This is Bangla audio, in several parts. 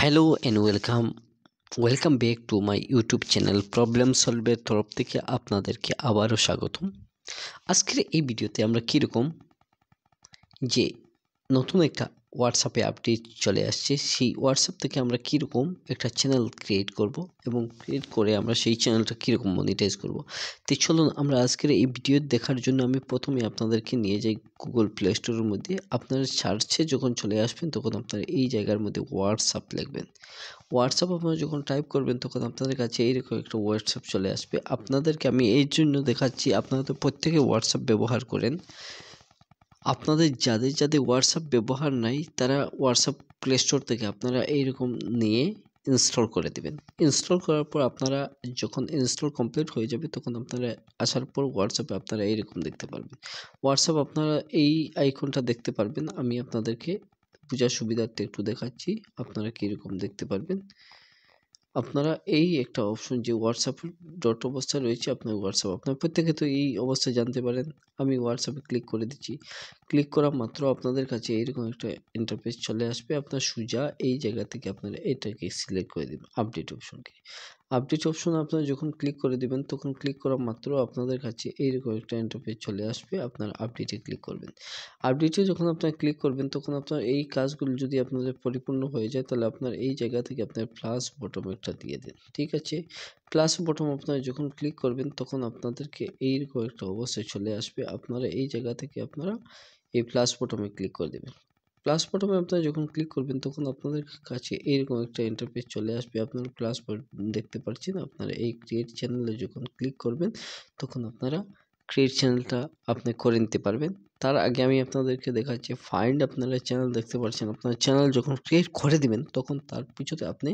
Hello and welcome back to my YouTube channel problem সলভের তরফ থেকে আপনাদেরকে আবারও স্বাগতম। আজকের এই ভিডিওতে আমরা কীরকম যে নতুন একটা হোয়াটসঅ্যাপে আপডেট চলে আসছে, সেই হোয়াটসঅ্যাপ থেকে আমরা কীরকম একটা চ্যানেল ক্রিয়েট করব এবং ক্রিয়েট করে আমরা সেই চ্যানেলটা কীরকম মনিটাইজ করব। তো চলুন আমরা আজকের এই ভিডিও দেখার জন্য আমি প্রথমে আপনাদেরকে নিয়ে যাই গুগল প্লে স্টোরের মধ্যে। আপনারা সার্চে যখন চলে আসবেন তখন আপনারা এই জায়গার মধ্যে হোয়াটসঅ্যাপ লিখবেন। হোয়াটসঅ্যাপ আপনারা যখন টাইপ করবেন তখন আপনাদের কাছে এইরকম একটা হোয়াটসঅ্যাপ চলে আসবে। আপনাদেরকে আমি এই জন্য দেখাচ্ছি, আপনারা তো প্রত্যেকে হোয়াটসঅ্যাপ ব্যবহার করেন। আপনাদের যাদের হোয়াটসঅ্যাপ ব্যবহার নাই তারা হোয়াটসঅ্যাপ প্লে স্টোর থেকে আপনারা এইরকম নিয়ে ইনস্টল করে দেবেন। ইনস্টল করার পর আপনারা যখন ইনস্টল কমপ্লিট হয়ে যাবে তখন আপনারা আসার পর হোয়াটসঅ্যাপে আপনারা এইরকম দেখতে পারবেন। হোয়াটসঅ্যাপ আপনারা এই আইকনটা দেখতে পারবেন। আমি আপনাদেরকে বোঝার সুবিধার্থে একটু দেখাচ্ছি, আপনারা কীরকম দেখতে পারবেন। আপনারা এই একটা অপশন যে হোয়াটসঅ্যাপের ডট অবস্থা রয়েছে, আপনার হোয়াটসঅ্যাপ আপনার প্রত্যেকে তো এই অবস্থায় জানতে পারেন। আমি হোয়াটসঅ্যাপে ক্লিক করে দিচ্ছি। ক্লিক করা মাত্র আপনাদের কাছে এইরকম একটা ইন্টারফেস চলে আসবে। আপনার সোজা এই জায়গা থেকে আপনারা এটাকে সিলেক্ট করে দেবেন, আপডেট অপশনকে। আপডেট অপশন আপনারা যখন ক্লিক করে দেবেন তখন ক্লিক করা মাত্র আপনাদের কাছে এইরকম একটা ইন্টারফেস চলে আসবে। আপনারা আপডেটে ক্লিক করবেন। আপডেটে যখন আপনারা ক্লিক করবেন তখন আপনার এই কাজগুলো যদি আপনাদের পরিপূর্ণ হয়ে যায় তাহলে আপনার এই জায়গা থেকে আপনার প্লাস বটম একটা দিয়ে দেন, ঠিক আছে। প্লাস বটম আপনারা যখন ক্লিক করবেন তখন আপনাদেরকে এইরকম একটা অবস্থায় চলে আসবে। আপনারা এই জায়গা থেকে আপনারা এই প্লাস বটমে ক্লিক করে দেবেন। প্লাস বটমে আপনারা যখন ক্লিক করবেন তখন আপনাদের কাছে এইরকম একটা ইন্টারফেস চলে আসবে। আপনারা প্লাস দেখতে পাচ্ছেন। আপনারা এই ক্রিয়েট চ্যানেলে যখন ক্লিক করবেন তখন আপনারা ক্রিয়েট চ্যানেলটা আপনি করে নিতে পারবেন। তার আগে আমি আপনাদেরকে দেখাচ্ছি ফাইন্ড। আপনারা চ্যানেল দেখতে পাচ্ছেন। আপনার চ্যানেল যখন ক্রিয়েট করে দিবেন তখন তার পিছনে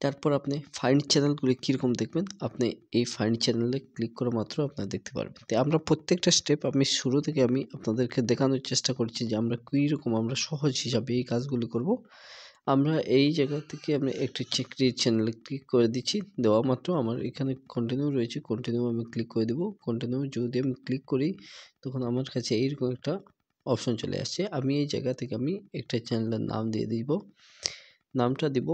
তারপর আপনি ফাইন্ড চ্যানেলগুলি কীরকম দেখবেন, আপনি এই ফাইন্ড চ্যানেলে ক্লিক করা মাত্র আপনারা দেখতে পারবেন। তো আমরা প্রত্যেকটা স্টেপ আমি শুরু থেকে আমি আপনাদেরকে দেখানোর চেষ্টা করছি যে আমরা কীরকম আমরা সহজ হিসাবে এই কাজগুলি করব। আমরা এই জায়গা থেকে আমরা একটি ক্রিয়েট চ্যানেলে ক্লিক করে দিচ্ছি। দেওয়া মাত্র আমার এখানে কন্টিনিউ রয়েছে, কন্টিনিউ আমি ক্লিক করে দেবো। কন্টিনিউ যদি আমি ক্লিক করি তখন আমার কাছে এইরকম একটা অপশন চলে আসছে। আমি এই জায়গা থেকে আমি একটা চ্যানেলের নাম দিয়ে দিব। নামটা দিব,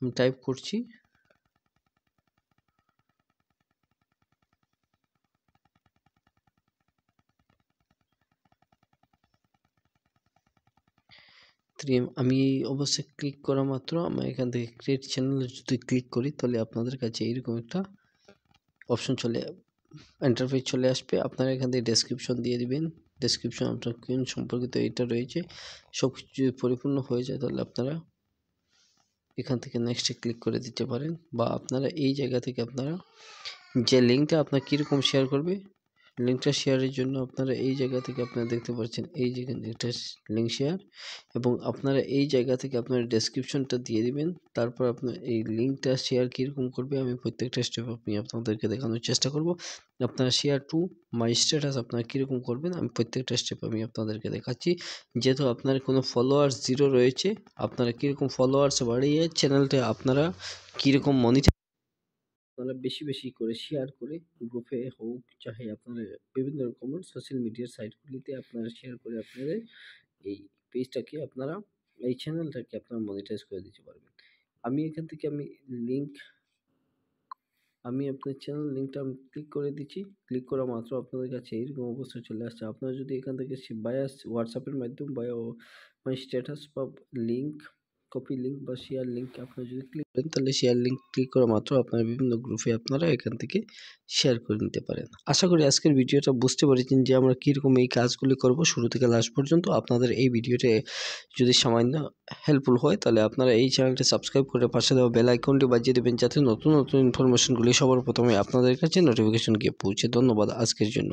আমি টাইপ করছি আমি এই অবস্থায় ক্লিক করা মাত্র আমি এখান থেকে ক্রিয়েট চ্যানেলে যদি ক্লিক করি তাহলে আপনাদের কাছে এইরকম একটা অপশন ইন্টারফেস চলে আসবে। আপনারা এখান থেকে ডেসক্রিপশন দিয়ে দিবেন। ডেসক্রিপশন আপনার কোন সম্পর্কিত এটা রয়েছে, সব কিছু যদি পরিপূর্ণ হয়ে যায় তাহলে আপনারা এখান থেকে নেক্সটে ক্লিক করে দিতে পারেন। বা আপনারা এই জায়গা থেকে আপনারা যে লিঙ্কটা আপনার কীরকম শেয়ার করবে, লিঙ্কটা শেয়ারের জন্য আপনারা এই জায়গা থেকে আপনারা দেখতে পাচ্ছেন এই যে এটা লিঙ্ক শেয়ার, এবং আপনারা এই জায়গা থেকে আপনারা ডেসক্রিপশনটা দিয়ে দিবেন। তারপর আপনার এই লিঙ্কটা শেয়ার কীরকম করবে আমি প্রত্যেকটা স্টেপ আমি আপনাদেরকে দেখানোর চেষ্টা করব। আপনারা শেয়ার টু মাই স্ট্যাটাস আপনারা কীরকম করবেন আমি প্রত্যেকটা স্টেপ আমি আপনাদেরকে দেখাচ্ছি। যেহেতু আপনার কোনো ফলোয়ার্স 0 রয়েছে, আপনারা কীরকম ফলোয়ার্স বাড়িয়ে চ্যানেলটা আপনারা কীরকম মনিটর আপনারা বেশি বেশি করে শেয়ার করে গ্রুপে হোক চাহে আপনারা বিভিন্ন রকমের সোশ্যাল মিডিয়ার সাইটগুলিতে আপনারা শেয়ার করে আপনাদের এই পেজটাকে আপনারা এই চ্যানেলটাকে আপনারা মনিটাইজ করে দিতে পারবেন। আমি এখান থেকে আমি আপনার চ্যানেল লিঙ্কটা আমি ক্লিক করে দিচ্ছি। ক্লিক করা মাত্র আপনাদের কাছে এরকম অবস্থা চলে আসছে। আপনারা যদি এখান থেকে বায়া হোয়াটসঅ্যাপের মাধ্যমে বায়া মাই স্ট্যাটাস বা লিঙ্ক কপি লিঙ্ক বা শেয়ার লিঙ্ক আপনারা যদি ক্লিক করেন তাহলে শেয়ার লিঙ্ক ক্লিক করা মাত্র আপনারা বিভিন্ন গ্রুপে আপনারা এখান থেকে শেয়ার করে নিতে পারেন। আশা করি আজকের ভিডিওটা বুঝতে পেরেছেন যে আমরা কীরকম এই কাজগুলি করব শুরু থেকে লাস্ট পর্যন্ত। আপনাদের এই ভিডিওটা যদি সামান্য হেল্পফুল হয় তাহলে আপনারা এই চ্যানেলটি সাবস্ক্রাইব করে পাশে দেওয়া বেল আইকনটি বাজিয়ে দেবেন যাতে নতুন নতুন ইনফরমেশনগুলি সবার প্রথমে আপনাদের কাছে নোটিফিকেশন গিয়ে পৌঁছে। ধন্যবাদ আজকের জন্য।